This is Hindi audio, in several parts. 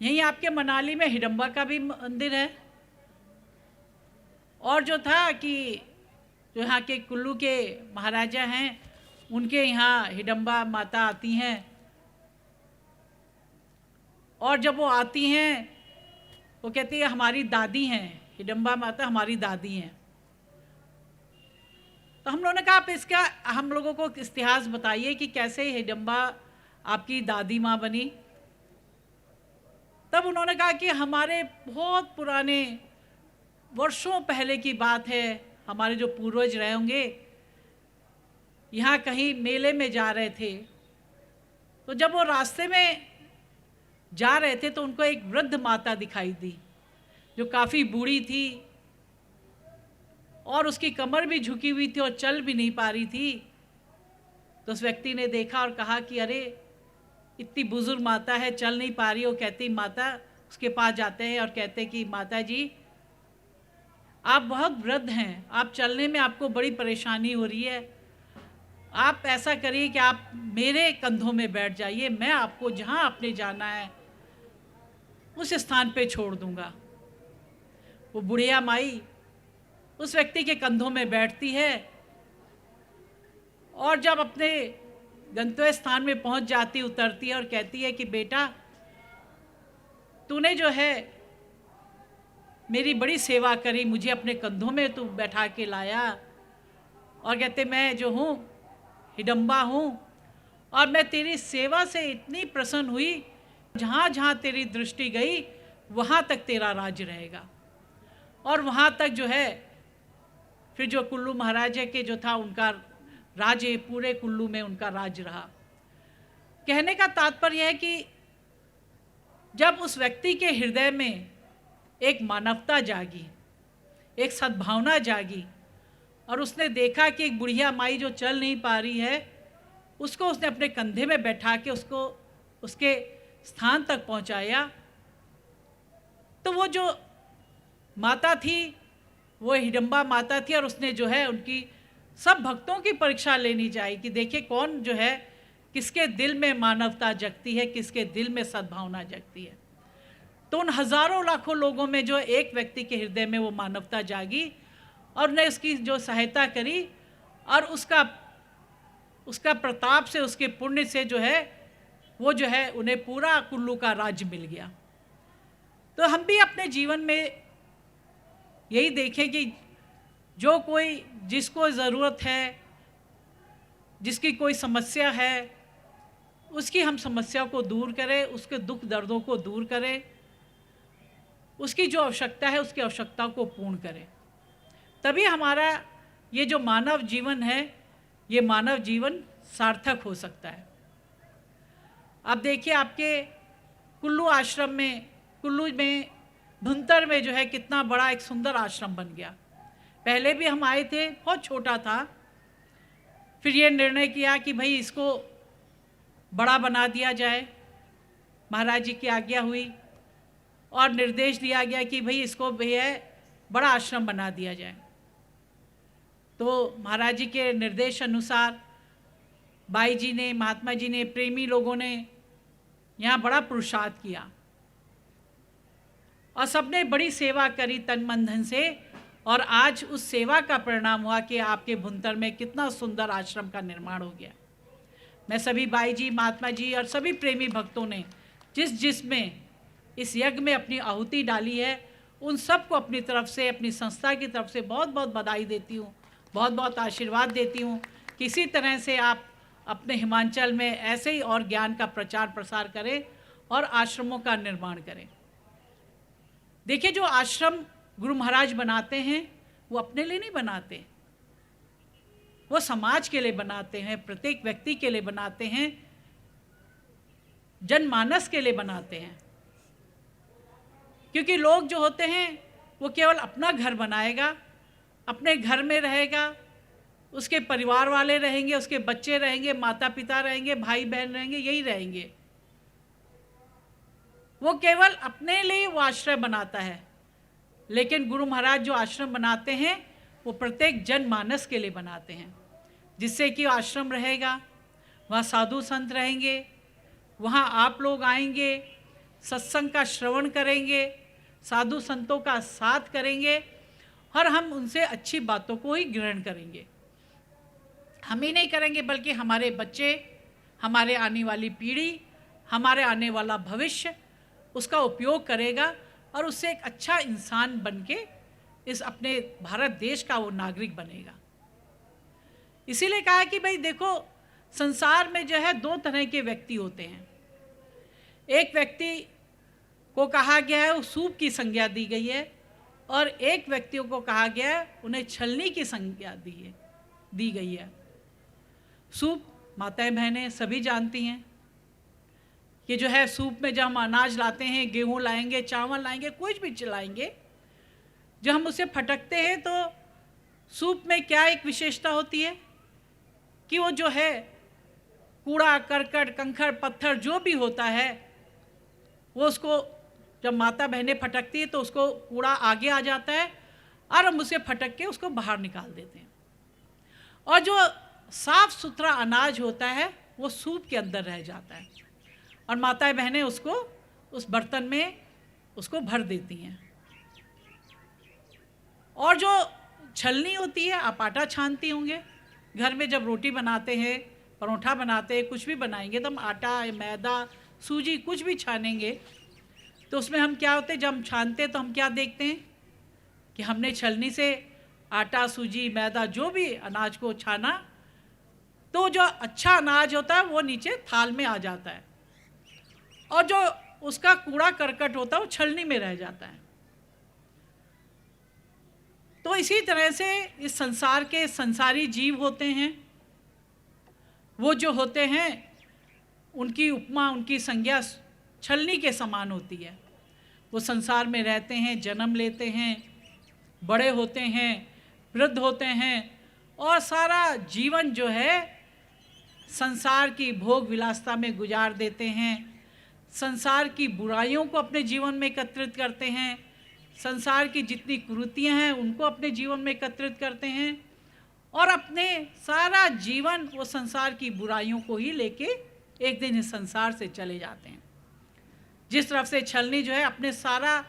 यहीं आपके मनाली में हिडम्बा का भी मंदिर है। और जो था कि जो यहाँ के कुल्लू के महाराजा हैं, उनके यहाँ हिडम्बा माता आती हैं, और जब वो आती हैं वो कहती है हमारी दादी हैं, हिडम्बा माता हमारी दादी हैं। तो हम लोगों ने कहा आप इसका हम लोगों को इतिहास बताइए कि कैसे हिडम्बा आपकी दादी माँ बनी। तब उन्होंने कहा कि हमारे बहुत पुराने वर्षों पहले की बात है, हमारे जो पूर्वज रहे होंगे यहाँ कहीं मेले में जा रहे थे, तो जब वो रास्ते में जा रहे थे तो उनको एक वृद्ध माता दिखाई दी जो काफ़ी बूढ़ी थी और उसकी कमर भी झुकी हुई थी और चल भी नहीं पा रही थी। तो उस व्यक्ति ने देखा और कहा कि अरे इतनी बुजुर्ग माता है, चल नहीं पा रही। वो कहती माता, उसके पास जाते हैं और कहते कि माता जी आप बहुत वृद्ध हैं, आप चलने में आपको बड़ी परेशानी हो रही है, आप ऐसा करिए कि आप मेरे कंधों में बैठ जाइए, मैं आपको जहाँ आपने जाना है उस स्थान पे छोड़ दूँगा। वो बुढ़िया माई उस व्यक्ति के कंधों में बैठती है और जब अपने गंतव्य स्थान में पहुंच जाती, उतरती है और कहती है कि बेटा तूने जो है मेरी बड़ी सेवा करी, मुझे अपने कंधों में तू बैठा के लाया, और कहते मैं जो हूँ हिडम्बा हूँ और मैं तेरी सेवा से इतनी प्रसन्न हुई, जहाँ जहाँ तेरी दृष्टि गई वहाँ तक तेरा राज रहेगा। और वहाँ तक जो है फिर जो कुल्लू महाराजा के जो था उनका राज्य, पूरे कुल्लू में उनका राज रहा। कहने का तात्पर्य है कि जब उस व्यक्ति के हृदय में एक मानवता जागी, एक सद्भावना जागी, और उसने देखा कि एक बुढ़िया माई जो चल नहीं पा रही है उसको उसने अपने कंधे में बैठा के उसको उसके स्थान तक पहुंचाया, तो वो जो माता थी वो हिडम्बा माता थी और उसने जो है उनकी सब भक्तों की परीक्षा लेनी चाहिए कि देखिए कौन जो है, किसके दिल में मानवता जगती है, किसके दिल में सद्भावना जगती है। तो उन हज़ारों लाखों लोगों में जो एक व्यक्ति के हृदय में वो मानवता जागी और उन्हें उसकी जो सहायता करी, और उसका प्रताप से, उसके पुण्य से जो है वो जो है उन्हें पूरा कुल्लू का राज्य मिल गया। तो हम भी अपने जीवन में यही देखें कि जो कोई, जिसको ज़रूरत है, जिसकी कोई समस्या है, उसकी हम समस्या को दूर करें, उसके दुख दर्दों को दूर करें, उसकी जो आवश्यकता है उसकी आवश्यकता को पूर्ण करें। तभी हमारा ये जो मानव जीवन है, ये मानव जीवन सार्थक हो सकता है। अब देखिए आपके कुल्लू आश्रम में, कुल्लू में भुंतर में जो है कितना बड़ा एक सुंदर आश्रम बन गया। पहले भी हम आए थे, बहुत छोटा था, फिर ये निर्णय किया कि भाई इसको बड़ा बना दिया जाए। महाराज जी की आज्ञा हुई और निर्देश दिया गया कि भाई इसको भैया बड़ा आश्रम बना दिया जाए। तो महाराज जी के निर्देश अनुसार बाई जी ने, महात्मा जी ने, प्रेमी लोगों ने यहाँ बड़ा पुरुषार्थ किया और सबने बड़ी सेवा करी तन मन धन से, और आज उस सेवा का परिणाम हुआ कि आपके भुंतर में कितना सुंदर आश्रम का निर्माण हो गया। मैं सभी बाई जी, महात्मा जी और सभी प्रेमी भक्तों ने जिसमें इस यज्ञ में अपनी आहुति डाली है, उन सबको अपनी तरफ से, अपनी संस्था की तरफ से बहुत बहुत बधाई देती हूँ, बहुत बहुत आशीर्वाद देती हूँ कि इसी तरह से आप अपने हिमाचल में ऐसे ही और ज्ञान का प्रचार प्रसार करें और आश्रमों का निर्माण करें। देखिए जो आश्रम गुरु महाराज बनाते हैं वो अपने लिए नहीं बनाते, वो समाज के लिए बनाते हैं, प्रत्येक व्यक्ति के लिए बनाते हैं, जनमानस के लिए बनाते हैं। क्योंकि लोग जो होते हैं वो केवल अपना घर बनाएगा, अपने घर में रहेगा, उसके परिवार वाले रहेंगे, उसके बच्चे रहेंगे, माता पिता रहेंगे, भाई बहन रहेंगे, यही रहेंगे। वो केवल अपने लिए वो आश्रय बनाता है। लेकिन गुरु महाराज जो आश्रम बनाते हैं वो प्रत्येक जनमानस के लिए बनाते हैं, जिससे कि आश्रम रहेगा, वहाँ साधु संत रहेंगे, वहाँ आप लोग आएंगे, सत्संग का श्रवण करेंगे, साधु संतों का साथ करेंगे और हम उनसे अच्छी बातों को ही ग्रहण करेंगे। हम ही नहीं करेंगे बल्कि हमारे बच्चे, हमारे आने वाली पीढ़ी, हमारे आने वाला भविष्य उसका उपयोग करेगा और उससे एक अच्छा इंसान बन के इस अपने भारत देश का वो नागरिक बनेगा। इसीलिए कहा कि भाई देखो, संसार में जो है दो तरह के व्यक्ति होते हैं। एक व्यक्ति को कहा गया है, वो सूप की संज्ञा दी गई है, और एक व्यक्तियों को कहा गया है उन्हें छलनी की संज्ञा दी गई है। सूप माताएं बहनें सभी जानती हैं कि जो है सूप में जब हम अनाज लाते हैं, गेहूं लाएंगे, चावल लाएंगे, कुछ भी चलाएंगे, जब हम उसे फटकते हैं तो सूप में क्या एक विशेषता होती है कि वो जो है कूड़ा करकट कंकड़ पत्थर जो भी होता है वो उसको जब माता बहनें फटकती है तो उसको कूड़ा आगे आ जाता है और हम उसे फटक के उसको बाहर निकाल देते हैं, और जो साफ सुथरा अनाज होता है वो सूप के अंदर रह जाता है और माताएं बहनें उसको उस बर्तन में उसको भर देती हैं। और जो छलनी होती है, आप आटा छानती होंगे घर में, जब रोटी बनाते हैं, परोठा बनाते हैं, कुछ भी बनाएंगे तो हम आटा, मैदा, सूजी कुछ भी छानेंगे तो उसमें हम क्या होते हैं, जब हम छानते हैं तो हम क्या देखते हैं कि हमने छलनी से आटा, सूजी, मैदा जो भी अनाज को छाना तो जो अच्छा अनाज होता है वो नीचे थाल में आ जाता है और जो उसका कूड़ा करकट होता है वो छलनी में रह जाता है। तो इसी तरह से इस संसार के संसारी जीव होते हैं, वो जो होते हैं उनकी उपमा, उनकी संज्ञा छलनी के समान होती है। वो संसार में रहते हैं, जन्म लेते हैं, बड़े होते हैं, वृद्ध होते हैं और सारा जीवन जो है संसार की भोग विलासता में गुजार देते हैं, संसार की बुराइयों को अपने जीवन में एकत्रित करते हैं, संसार की जितनी कुरीतियाँ हैं उनको अपने जीवन में एकत्रित करते हैं और अपने सारा जीवन वो संसार की बुराइयों को ही लेके एक दिन इस संसार से चले जाते हैं। जिस तरफ से छलनी जो है अपने सारा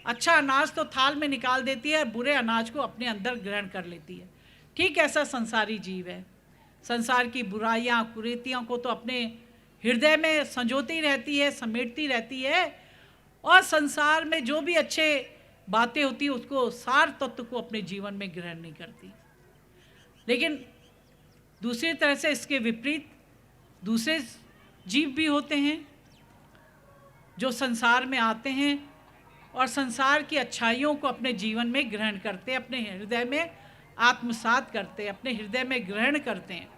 अच्छा अनाज तो थाल में निकाल देती है और बुरे अनाज को अपने अंदर ग्रहण कर लेती है, ठीक ऐसा संसारी जीव है। संसार की बुराइयाँ कुरीतियों को तो अपने हृदय में संजोती रहती है, समेटती रहती है और संसार में जो भी अच्छे बातें होती है उसको, सार तत्व को अपने जीवन में ग्रहण नहीं करती। लेकिन दूसरी तरह से इसके विपरीत दूसरे जीव भी होते हैं जो संसार में आते हैं और संसार की अच्छाइयों को अपने जीवन में ग्रहण करते, अपने हृदय में आत्मसात करते, अपने हृदय में ग्रहण करते हैं।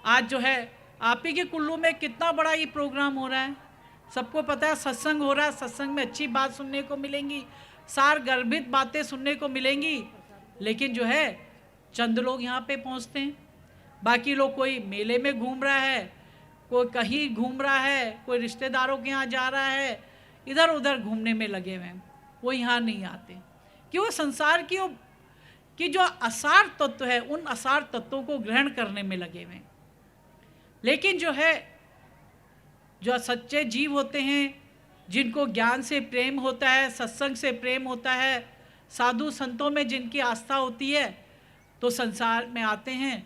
आज जो है आप ही के कुल्लू में कितना बड़ा ये प्रोग्राम हो रहा है, सबको पता है, सत्संग हो रहा है, सत्संग में अच्छी बात सुनने को मिलेंगी, सार गर्भित बातें सुनने को मिलेंगी, लेकिन जो है चंद लोग यहाँ पे पहुँचते हैं, बाकी लोग कोई मेले में घूम रहा है, कोई कहीं घूम रहा है, कोई रिश्तेदारों के यहाँ जा रहा है, इधर उधर घूमने में लगे हुए हैं, वो यहाँ नहीं आते कि वो संसार की जो असार तत्व है उन असार तत्वों को ग्रहण करने में लगे हुए हैं। लेकिन जो है जो सच्चे जीव होते हैं, जिनको ज्ञान से प्रेम होता है, सत्संग से प्रेम होता है, साधु संतों में जिनकी आस्था होती है, तो संसार में आते हैं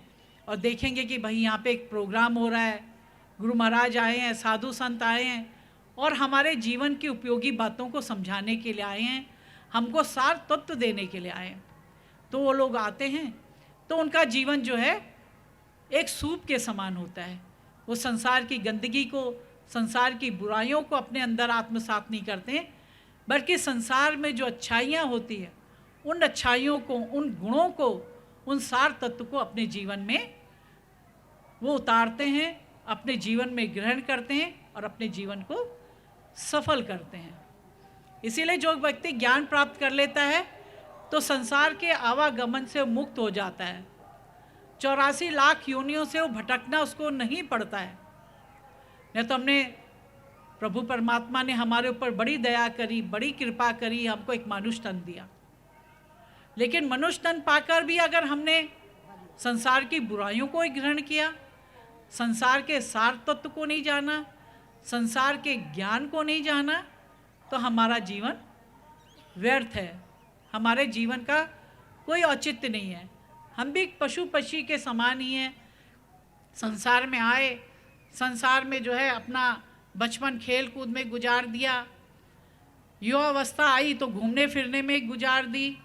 और देखेंगे कि भाई यहाँ पे एक प्रोग्राम हो रहा है, गुरु महाराज आए हैं, साधु संत आए हैं और हमारे जीवन की उपयोगी बातों को समझाने के लिए आए हैं, हमको सार तत्व देने के लिए आए हैं। तो वो लोग आते हैं तो उनका जीवन जो है एक सूप के समान होता है। वो संसार की गंदगी को, संसार की बुराइयों को अपने अंदर आत्मसात नहीं करते हैं, बल्कि संसार में जो अच्छाइयाँ होती हैं उन अच्छाइयों को, उन गुणों को, उन सार तत्व को अपने जीवन में वो उतारते हैं, अपने जीवन में ग्रहण करते हैं और अपने जीवन को सफल करते हैं। इसीलिए जो व्यक्ति ज्ञान प्राप्त कर लेता है तो संसार के आवागमन से मुक्त हो जाता है, 84 लाख योनियों से वो भटकना उसको नहीं पड़ता है। नहीं तो हमने प्रभु परमात्मा ने हमारे ऊपर बड़ी दया करी, बड़ी कृपा करी, हमको एक मनुष्य तन दिया, लेकिन मनुष्य तन पाकर भी अगर हमने संसार की बुराइयों को ही ग्रहण किया, संसार के सार तत्व को नहीं जाना, संसार के ज्ञान को नहीं जाना तो हमारा जीवन व्यर्थ है, हमारे जीवन का कोई औचित्य नहीं है। हम भी पशु पक्षी के समान ही हैं। संसार में आए, संसार में जो है अपना बचपन खेल कूद में गुजार दिया, युवावस्था आई तो घूमने फिरने में गुजार दी,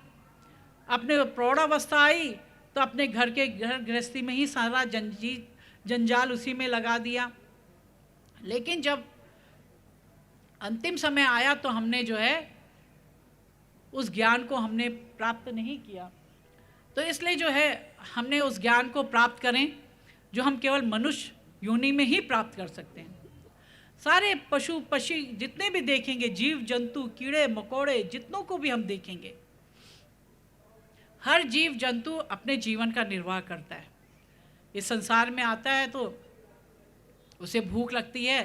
अपने प्रौढ़ावस्था आई तो अपने घर गृहस्थी में ही सारा जंजाल उसी में लगा दिया। लेकिन जब अंतिम समय आया तो हमने जो है उस ज्ञान को हमने प्राप्त नहीं किया। तो इसलिए जो है हमने उस ज्ञान को प्राप्त करें जो हम केवल मनुष्य योनि में ही प्राप्त कर सकते हैं। सारे पशु पक्षी जितने भी देखेंगे, जीव जंतु, कीड़े मकोड़े, जितनों को भी हम देखेंगे, हर जीव जंतु अपने जीवन का निर्वाह करता है। इस संसार में आता है तो उसे भूख लगती है।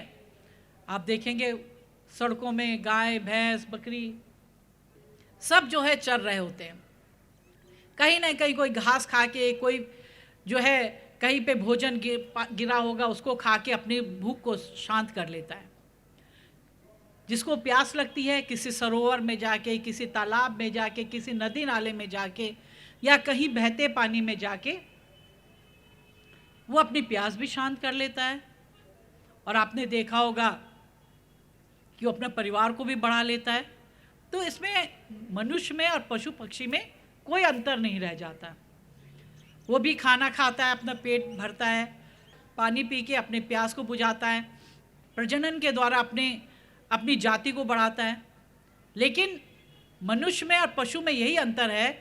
आप देखेंगे सड़कों में गाय भैंस बकरी सब जो है चर रहे होते हैं। कहीं ना कहीं कोई घास खा के, कोई जो है कहीं पे भोजन गिरा होगा उसको खा के अपनी भूख को शांत कर लेता है। जिसको प्यास लगती है किसी सरोवर में जाके, किसी तालाब में जाके, किसी नदी नाले में जाके या कहीं बहते पानी में जाके वो अपनी प्यास भी शांत कर लेता है। और आपने देखा होगा कि वो अपने परिवार को भी बढ़ा लेता है। तो इसमें मनुष्य में और पशु पक्षी में कोई अंतर नहीं रह जाता। वो भी खाना खाता है, अपना पेट भरता है, पानी पी के अपने प्यास को बुझाता है, प्रजनन के द्वारा अपनी जाति को बढ़ाता है। लेकिन मनुष्य में और पशु में यही अंतर है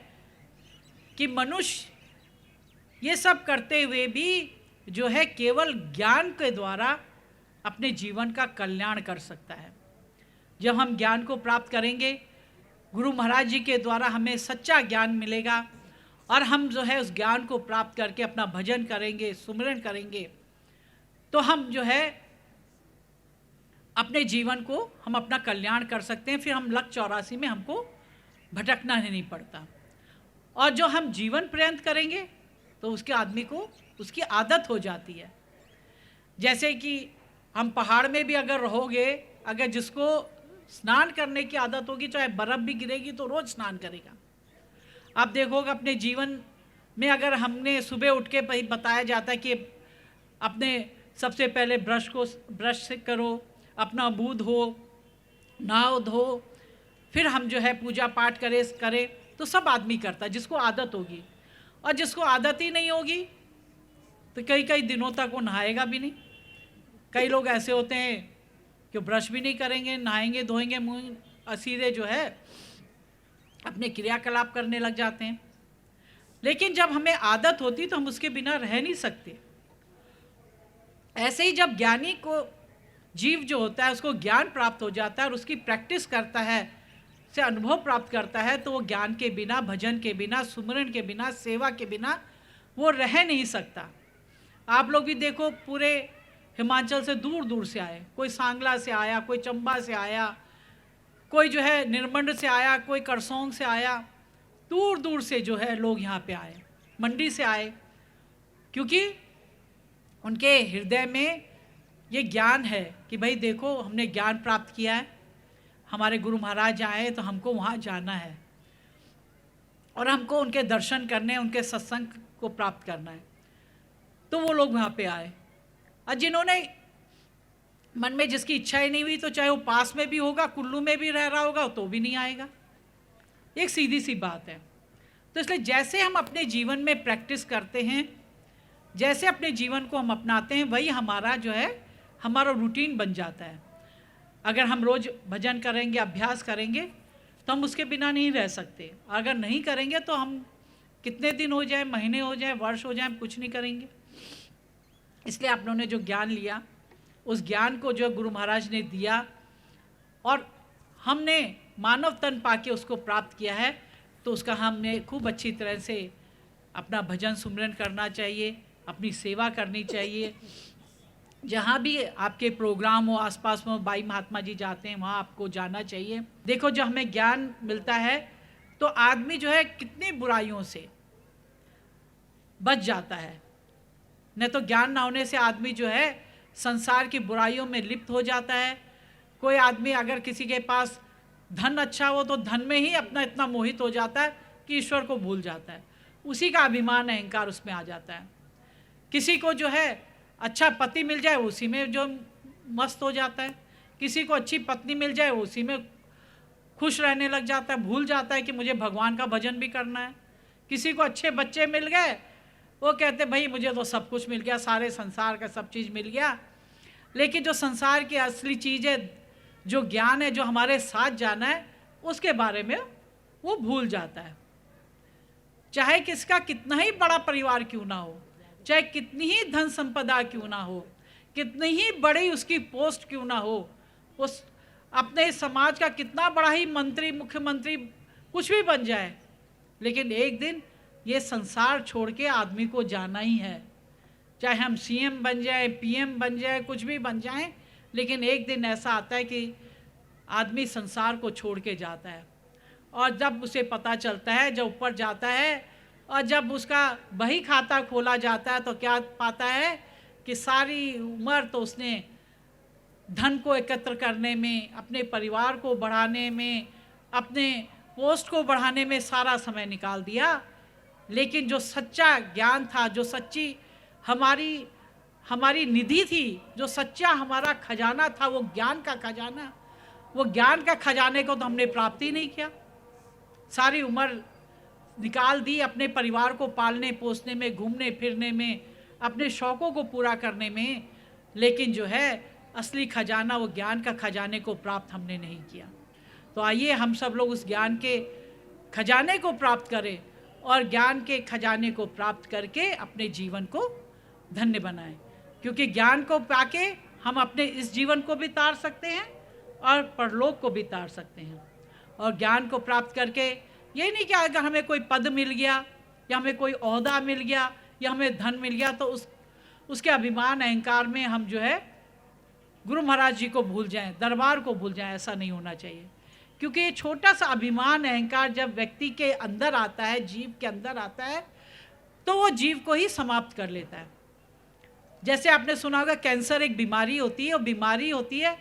कि मनुष्य ये सब करते हुए भी जो है केवल ज्ञान के द्वारा अपने जीवन का कल्याण कर सकता है। जब हम ज्ञान को प्राप्त करेंगे, गुरु महाराज जी के द्वारा हमें सच्चा ज्ञान मिलेगा और हम जो है उस ज्ञान को प्राप्त करके अपना भजन करेंगे, सुमिरन करेंगे, तो हम जो है अपने जीवन को हम अपना कल्याण कर सकते हैं। फिर हम लक्ष्य 84 में हमको भटकना नहीं पड़ता। और जो हम जीवन पर्यंत करेंगे तो उसके आदमी को उसकी आदत हो जाती है। जैसे कि हम पहाड़ में भी अगर रहोगे, अगर जिसको स्नान करने की आदत होगी, चाहे बर्फ़ भी गिरेगी तो रोज़ स्नान करेगा। आप देखोगे अपने जीवन में, अगर हमने सुबह उठ के बताया जाता है कि अपने सबसे पहले ब्रश से करो, अपना मुँह धो, नहाओ धो, फिर हम जो है पूजा पाठ करें तो सब आदमी करता है जिसको आदत होगी। और जिसको आदत ही नहीं होगी तो कई दिनों तक वो नहाएगा भी नहीं। कई लोग ऐसे होते हैं कि ब्रश भी नहीं करेंगे, नहाएंगे धोएंगे, मुँह सीधे जो है अपने क्रियाकलाप करने लग जाते हैं। लेकिन जब हमें आदत होती तो हम उसके बिना रह नहीं सकते। ऐसे ही जब ज्ञानी को जीव जो होता है उसको ज्ञान प्राप्त हो जाता है और उसकी प्रैक्टिस करता है, से अनुभव प्राप्त करता है, तो वो ज्ञान के बिना, भजन के बिना, सुमिरन के बिना, सेवा के बिना वो रह नहीं सकता। आप लोग भी देखो, पूरे हिमाचल से दूर दूर से आए, कोई सांगला से आया, कोई चंबा से आया, कोई जो है निर्मंड से आया, कोई करसोंग से आया, दूर दूर से जो है लोग यहाँ पे आए, मंडी से आए, क्योंकि उनके हृदय में ये ज्ञान है कि भाई देखो हमने ज्ञान प्राप्त किया है, हमारे गुरु महाराज आए तो हमको वहाँ जाना है और हमको उनके दर्शन करने, उनके सत्संग को प्राप्त करना है। तो वो लोग वहाँ पे आए। और जिन्होंने मन में जिसकी इच्छा ही नहीं हुई, तो चाहे वो पास में भी होगा, कुल्लू में भी रह रहा होगा, तो भी नहीं आएगा। एक सीधी सी बात है। तो इसलिए जैसे हम अपने जीवन में प्रैक्टिस करते हैं, जैसे अपने जीवन को हम अपनाते हैं, वही हमारा जो है हमारा रूटीन बन जाता है। अगर हम रोज़ भजन करेंगे, अभ्यास करेंगे, तो हम उसके बिना नहीं रह सकते। अगर नहीं करेंगे तो हम कितने दिन हो जाए, महीने हो जाए, वर्ष हो जाए, हम कुछ नहीं करेंगे। इसलिए आप लोगों ने जो ज्ञान लिया, उस ज्ञान को जो गुरु महाराज ने दिया और हमने मानव तन पाके उसको प्राप्त किया है, तो उसका हमने खूब अच्छी तरह से अपना भजन सुमिरन करना चाहिए, अपनी सेवा करनी चाहिए। जहाँ भी आपके प्रोग्राम हो, आसपास में बाई महात्मा जी जाते हैं, वहाँ आपको जाना चाहिए। देखो, जब हमें ज्ञान मिलता है तो आदमी जो है कितनी बुराइयों से बच जाता है। नहीं तो ज्ञान ना होने से आदमी जो है संसार की बुराइयों में लिप्त हो जाता है। कोई आदमी अगर किसी के पास धन अच्छा हो तो धन में ही अपना इतना मोहित हो जाता है कि ईश्वर को भूल जाता है, उसी का अभिमान अहंकार उसमें आ जाता है। किसी को जो है अच्छा पति मिल जाए उसी में जो मस्त हो जाता है, किसी को अच्छी पत्नी मिल जाए उसी में खुश रहने लग जाता है, भूल जाता है कि मुझे भगवान का भजन भी करना है। किसी को अच्छे बच्चे मिल गए, वो कहते भाई मुझे तो सब कुछ मिल गया, सारे संसार का सब चीज़ मिल गया। लेकिन जो संसार की असली चीज़ है, जो ज्ञान है, जो हमारे साथ जाना है, उसके बारे में वो भूल जाता है। चाहे किसका कितना ही बड़ा परिवार क्यों ना हो, चाहे कितनी ही धन संपदा क्यों ना हो, कितनी ही बड़ी उसकी पोस्ट क्यों ना हो, उस अपने समाज का कितना बड़ा ही मंत्री मुख्यमंत्री कुछ भी बन जाए, लेकिन एक दिन ये संसार छोड़ के आदमी को जाना ही है। चाहे हम सीएम बन जाए, पीएम बन जाए, कुछ भी बन जाएं, लेकिन एक दिन ऐसा आता है कि आदमी संसार को छोड़ के जाता है। और जब उसे पता चलता है, जब ऊपर जाता है और जब उसका बही खाता खोला जाता है, तो क्या पाता है कि सारी उम्र तो उसने धन को एकत्र करने में, अपने परिवार को बढ़ाने में, अपने पोस्ट को बढ़ाने में सारा समय निकाल दिया। लेकिन जो सच्चा ज्ञान था, जो सच्ची हमारी निधि थी, जो सच्चा हमारा खजाना था, वो ज्ञान का खजाना, वो ज्ञान का खजाने को तो हमने प्राप्त ही नहीं किया। सारी उम्र निकाल दी अपने परिवार को पालने पोसने में, घूमने फिरने में, अपने शौक़ों को पूरा करने में, लेकिन जो है असली खजाना, वो ज्ञान का खजाने को प्राप्त हमने नहीं किया। तो आइए हम सब लोग उस ज्ञान के खजाने को प्राप्त करें और ज्ञान के खजाने को प्राप्त करके अपने जीवन को धन्य बनाएं, क्योंकि ज्ञान को पाके हम अपने इस जीवन को भी तार सकते हैं और परलोक को भी तार सकते हैं। और ज्ञान को प्राप्त करके ये नहीं कि अगर हमें कोई पद मिल गया या हमें कोई ओहदा मिल गया या हमें धन मिल गया तो उसके अभिमान अहंकार में हम जो है गुरु महाराज जी को भूल जाएं, दरबार को भूल जाएं। ऐसा नहीं होना चाहिए, क्योंकि ये छोटा सा अभिमान अहंकार जब व्यक्ति के अंदर आता है, जीव के अंदर आता है, तो वो जीव को ही समाप्त कर लेता है। जैसे आपने सुना होगा कैंसर एक बीमारी होती है, और बीमारी होती है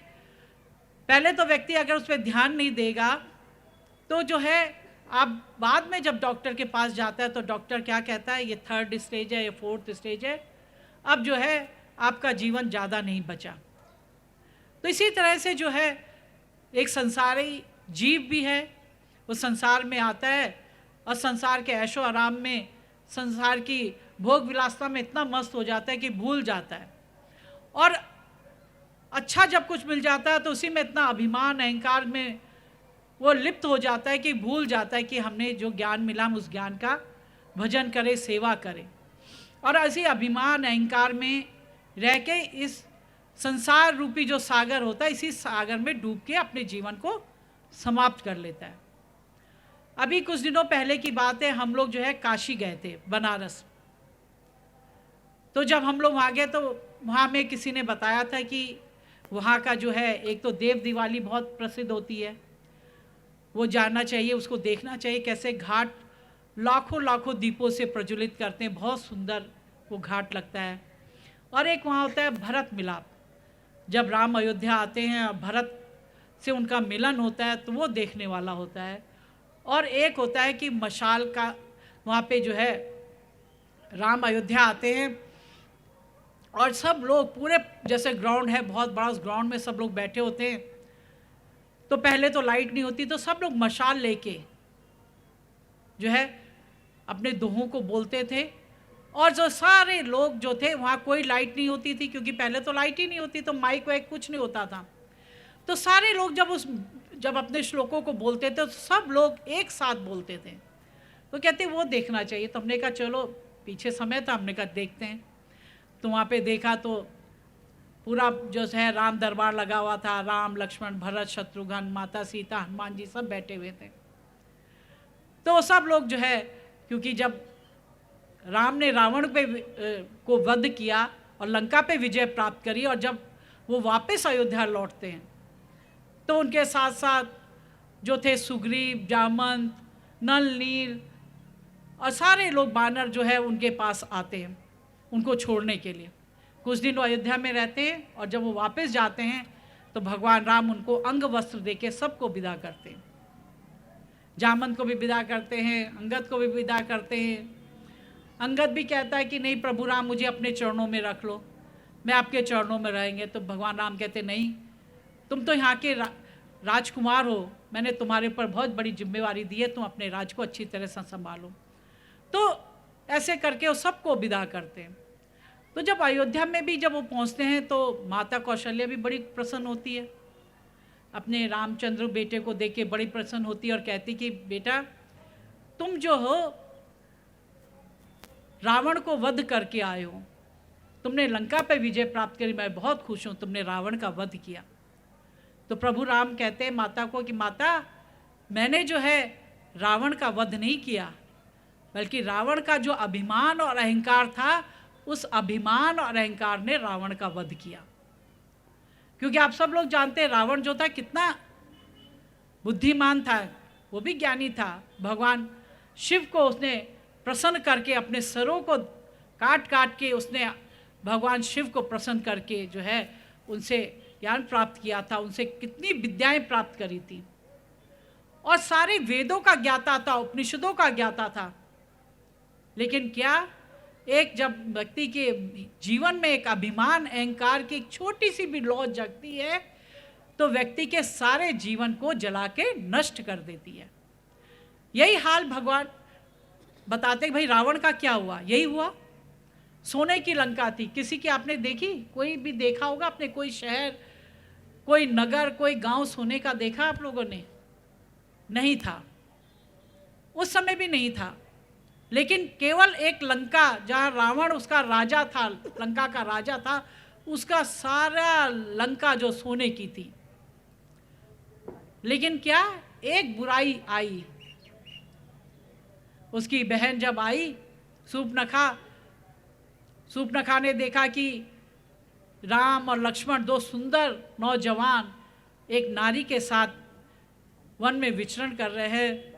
पहले तो व्यक्ति अगर उस पर ध्यान नहीं देगा तो जो है आप बाद में जब डॉक्टर के पास जाता है तो डॉक्टर क्या कहता है, ये 3rd स्टेज है, ये 4th स्टेज है, अब जो है आपका जीवन ज़्यादा नहीं बचा। तो इसी तरह से जो है एक संसारी जीव भी है, वो संसार में आता है और संसार के ऐशो आराम में, संसार की भोग विलासता में इतना मस्त हो जाता है कि भूल जाता है। और अच्छा जब कुछ मिल जाता है तो उसी में इतना अभिमान अहंकार में वो लिप्त हो जाता है कि भूल जाता है कि हमने जो ज्ञान मिला हम उस ज्ञान का भजन करें, सेवा करें। और ऐसे अभिमान अहंकार में रह के इस संसार रूपी जो सागर होता है, इसी सागर में डूब के अपने जीवन को समाप्त कर लेता है। अभी कुछ दिनों पहले की बात है, हम लोग जो है काशी गए थे, बनारस। तो जब हम लोग वहाँ गए तो वहाँ में किसी ने बताया था कि वहाँ का जो है एक तो देव दिवाली बहुत प्रसिद्ध होती है, वो जानना चाहिए, उसको देखना चाहिए, कैसे घाट लाखों लाखों दीपों से प्रज्वलित करते हैं, बहुत सुंदर वो घाट लगता है। और एक वहाँ होता है भरत मिलाप, जब राम अयोध्या आते हैं और भरत से उनका मिलन होता है तो वो देखने वाला होता है। और एक होता है कि मशाल का, वहाँ पे जो है राम अयोध्या आते हैं और सब लोग पूरे, जैसे ग्राउंड है बहुत बड़ा, उस ग्राउंड में सब लोग बैठे होते हैं। तो पहले तो लाइट नहीं होती, तो सब लोग मशाल लेके जो है अपने दोहों को बोलते थे। और जो सारे लोग जो थे, वहाँ कोई लाइट नहीं होती थी, क्योंकि पहले तो लाइट ही नहीं होती, तो माइक वाइक कुछ नहीं होता था। तो सारे लोग जब अपने श्लोकों को बोलते थे तो सब लोग एक साथ बोलते थे। तो कहते वो देखना चाहिए। तो हमने कहा चलो, पीछे समय था, हमने कहा देखते हैं। तो वहाँ पे देखा तो पूरा जो है राम दरबार लगा हुआ था, राम लक्ष्मण भरत शत्रुघ्न, माता सीता, हनुमान जी सब बैठे हुए थे। तो सब लोग जो है, क्योंकि जब राम ने रावण पे को वध किया और लंका पे विजय प्राप्त करी, और जब वो वापस अयोध्या लौटते हैं तो उनके साथ साथ जो थे सुग्रीव, जामवंत, नल, नील और सारे लोग बानर जो है उनके पास आते हैं उनको छोड़ने के लिए। कुछ दिन वो अयोध्या में रहते हैं और जब वो वापस जाते हैं तो भगवान राम उनको अंग वस्त्र देके सबको विदा करते हैं। जामन को भी विदा करते हैं, अंगद को भी विदा करते हैं। अंगद भी कहता है कि नहीं प्रभु राम, मुझे अपने चरणों में रख लो, मैं आपके चरणों में रहेंगे। तो भगवान राम कहते नहीं, तुम तो यहाँ के राजकुमार हो, मैंने तुम्हारे ऊपर बहुत बड़ी जिम्मेवारी दी है, तुम अपने राज को अच्छी तरह से संभालो। तो ऐसे करके वो सबको विदा करते हैं। तो जब अयोध्या में भी जब वो पहुँचते हैं तो माता कौशल्या भी बड़ी प्रसन्न होती है, अपने रामचंद्र बेटे को देख के बड़ी प्रसन्न होती है और कहती कि बेटा तुम जो हो रावण को वध करके आए हो, तुमने लंका पर विजय प्राप्त करी, मैं बहुत खुश हूँ, तुमने रावण का वध किया। तो प्रभु राम कहते हैं माता को कि माता, मैंने जो है रावण का वध नहीं किया, बल्कि रावण का जो अभिमान और अहंकार था, उस अभिमान और अहंकार ने रावण का वध किया। क्योंकि आप सब लोग जानते हैं रावण जो था कितना बुद्धिमान था, वो भी ज्ञानी था। भगवान शिव को उसने प्रसन्न करके अपने सरों को काट काट के उसने भगवान शिव को प्रसन्न करके जो है उनसे ज्ञान प्राप्त किया था, उनसे कितनी विद्याएं प्राप्त करी थी और सारे वेदों का ज्ञाता था, उपनिषदों का ज्ञाता था। लेकिन क्या एक जब व्यक्ति के जीवन में एक अभिमान अहंकार की एक छोटी सी भी लौ जगती है तो व्यक्ति के सारे जीवन को जला के नष्ट कर देती है। यही हाल भगवान बताते भाई रावण का क्या हुआ, यही हुआ। सोने की लंका थी, किसी की आपने देखी, कोई भी देखा होगा आपने, कोई शहर कोई नगर कोई गांव सोने का देखा आप लोगों ने? नहीं था, उस समय भी नहीं था। लेकिन केवल एक लंका जहाँ रावण उसका राजा था, लंका का राजा था, उसका सारा लंका जो सोने की थी। लेकिन क्या एक बुराई आई, उसकी बहन जब आई सूर्पनखा ने देखा कि राम और लक्ष्मण दो सुंदर नौजवान एक नारी के साथ वन में विचरण कर रहे हैं।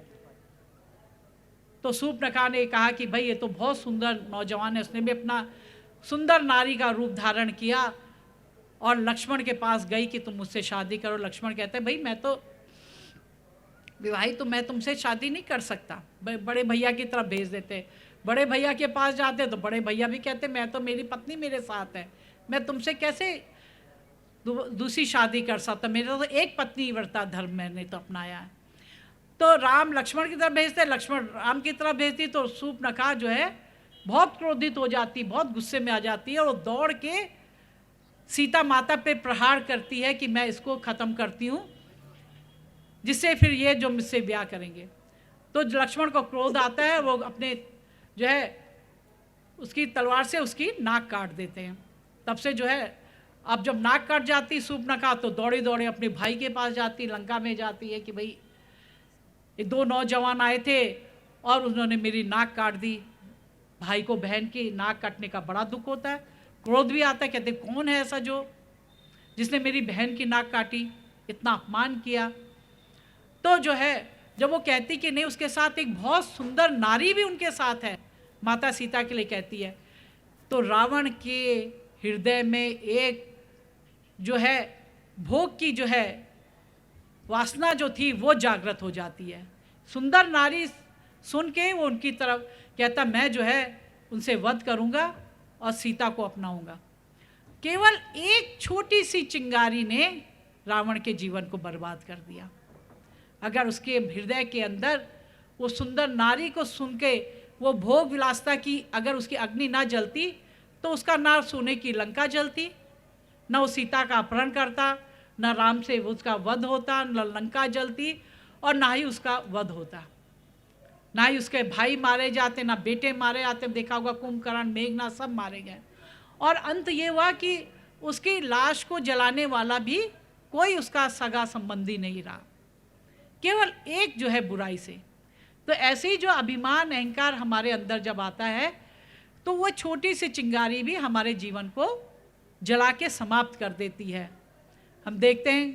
तो सूर्पनखा ने कहा कि भाई ये तो बहुत सुंदर नौजवान है, उसने भी अपना सुंदर नारी का रूप धारण किया और लक्ष्मण के पास गई कि तुम मुझसे शादी करो। लक्ष्मण कहते हैं भाई मैं तो विवाहित, तो मैं तुमसे शादी नहीं कर सकता। बड़े भैया की तरफ भेज देते, बड़े भैया के पास जाते तो बड़े भैया भी कहते मैं तो, मेरी पत्नी मेरे साथ है, मैं तुमसे कैसे दूसरी शादी कर सकता, मेरा तो एक पत्नी व्रता धर्म मैंने तो अपनाया है। तो राम लक्ष्मण की तरफ भेजते, लक्ष्मण राम की तरफ भेजती, तो सूर्पनखा जो है बहुत क्रोधित हो जाती, बहुत गुस्से में आ जाती है और दौड़ के सीता माता पे प्रहार करती है कि मैं इसको ख़त्म करती हूँ, जिससे फिर ये जो मुझसे ब्याह करेंगे। तो लक्ष्मण को क्रोध आता है, वो अपने जो है उसकी तलवार से उसकी नाक काट देते हैं। तब से जो है अब जब नाक काट जाती सूर्पनखा तो दौड़े दौड़े अपने भाई के पास जाती, लंका में जाती है कि भाई ये दो नौजवान आए थे और उन्होंने मेरी नाक काट दी। भाई को बहन की नाक काटने का बड़ा दुख होता है, क्रोध भी आता है, कहते कौन है ऐसा जो जिसने मेरी बहन की नाक काटी, इतना अपमान किया। तो जो है जब वो कहती कि नहीं, उसके साथ एक बहुत सुंदर नारी भी उनके साथ है, माता सीता के लिए कहती है, तो रावण के हृदय में एक जो है भोग की जो है वासना जो थी वो जागृत हो जाती है। सुंदर नारी सुन के वो उनकी तरफ कहता मैं जो है उनसे वध करूंगा और सीता को अपनाऊंगा। केवल एक छोटी सी चिंगारी ने रावण के जीवन को बर्बाद कर दिया। अगर उसके हृदय के अंदर वो सुंदर नारी को सुन के वो भोग विलासता की अगर उसकी अग्नि ना जलती तो उसका ना सोने की लंका जलती, न वो सीता का अपहरण करता, न राम से उसका वध होता, न लंका जलती और ना ही उसका वध होता, ना ही उसके भाई मारे जाते, ना बेटे मारे जाते। देखा होगा कुंभकर्ण मेघनाद सब मारे गए और अंत ये हुआ कि उसकी लाश को जलाने वाला भी कोई उसका सगा संबंधी नहीं रहा, केवल एक जो है बुराई से। तो ऐसे ही जो अभिमान अहंकार हमारे अंदर जब आता है तो वो छोटी सी चिंगारी भी हमारे जीवन को जला के समाप्त कर देती है। हम देखते हैं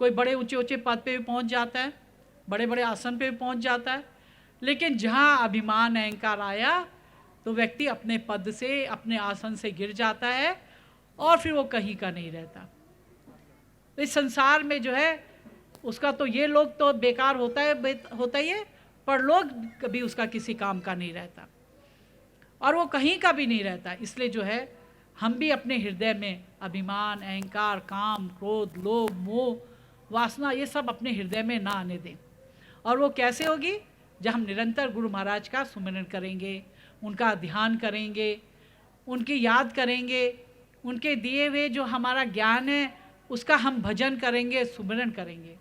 कोई बड़े ऊंचे ऊंचे पद पे भी पहुंच जाता है, बड़े बड़े आसन पे भी पहुंच जाता है, लेकिन जहां अभिमान अहंकार आया तो व्यक्ति अपने पद से अपने आसन से गिर जाता है और फिर वो कहीं का नहीं रहता। इस संसार में जो है उसका तो ये लोग तो बेकार होता ही है, पर लोग कभी उसका किसी काम का नहीं रहता और वो कहीं का भी नहीं रहता। इसलिए जो है हम भी अपने हृदय में अभिमान, अहंकार, काम, क्रोध, लोभ, मोह, वासना, ये सब अपने हृदय में ना आने दें। और वो कैसे होगी? जब हम निरंतर गुरु महाराज का सुमिरन करेंगे, उनका ध्यान करेंगे, उनकी याद करेंगे, उनके दिए हुए जो हमारा ज्ञान है उसका हम भजन करेंगे, सुमिरन करेंगे।